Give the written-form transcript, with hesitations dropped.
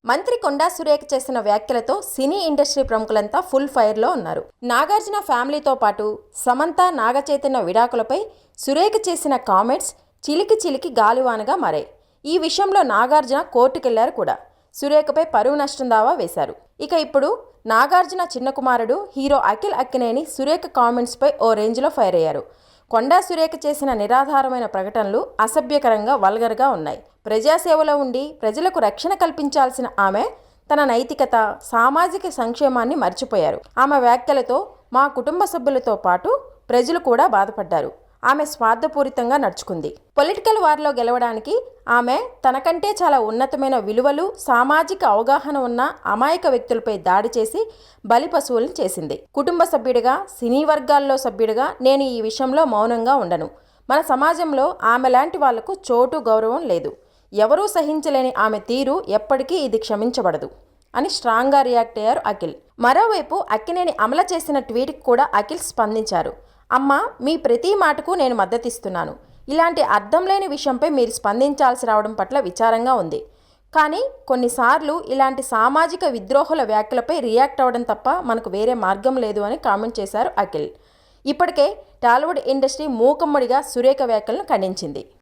మంత్రి కొండా సురేఖ చేసిన వ్యాఖ్యలతో సినీ ఇండస్ట్రీ ప్రముఖులంతా ఫుల్ ఫైర్లో ఉన్నారు. నాగార్జున ఫ్యామిలీతో పాటు సమంత, నాగచైతన్య విడాకులపై సురేఖ చేసిన కామెంట్స్ చిలికి చిలికి గాలివానగా మారాయి. ఈ విషయంలో నాగార్జున కోర్టుకెళ్లారు కూడా. సురేఖపై పరువు నష్టం దావా వేశారు. ఇక ఇప్పుడు నాగార్జున చిన్న కుమారుడు హీరో అఖిల్ అక్కినేని సురేఖ కామెంట్స్పై ఓ రేంజ్లో ఫైర్ అయ్యారు. కొండా సురేఖ చేసిన నిరాధారమైన ప్రకటనలు అసభ్యకరంగా, వల్గర్గా ఉన్నాయి. ప్రజాసేవలో ఉండి ప్రజలకు రక్షణ కల్పించాల్సిన ఆమె తన నైతికత, సామాజిక సంక్షేమాన్ని మర్చిపోయారు. ఆమె వ్యాఖ్యలతో మా కుటుంబ సభ్యులతో పాటు ప్రజలు కూడా బాధపడ్డారు. ఆమె స్వార్థపూరితంగా నడుచుకుంది. పొలిటికల్ వార్లో గెలవడానికి ఆమె తనకంటే చాలా ఉన్నతమైన విలువలు, సామాజిక అవగాహన ఉన్న అమాయక వ్యక్తులపై దాడి చేసి బలి పశువులను చేసింది. కుటుంబ సభ్యుడిగా, సినీ వర్గాల్లో సభ్యుడిగా నేను ఈ విషయంలో మౌనంగా ఉండను. మన సమాజంలో ఆమె లాంటి వాళ్లకు చోటు, గౌరవం లేదు. ఎవరూ సహించలేని ఆమె తీరు ఎప్పటికీ ఇది క్షమించబడదు అని స్ట్రాంగ్గా రియాక్ట్ అయ్యారు అఖిల్. మరోవైపు అక్కినేని అమల చేసిన ట్వీట్కి కూడా అఖిల్ స్పందించారు. అమ్మ, మీ ప్రతి మాటకు నేను మద్దతిస్తున్నాను. ఇలాంటి అర్థం లేని విషయంపై మీరు స్పందించాల్సి రావడం పట్ల విచారంగా ఉంది. కానీ కొన్నిసార్లు ఇలాంటి సామాజిక విద్రోహుల వ్యాఖ్యలపై రియాక్ట్ అవ్వడం తప్ప మనకు వేరే మార్గం లేదు అని కామెంట్ చేశారు అఖిల్. ఇప్పటికే టాలీవుడ్ ఇండస్ట్రీ మూకమ్మడిగా సురేఖ వ్యాఖ్యలను ఖండించింది.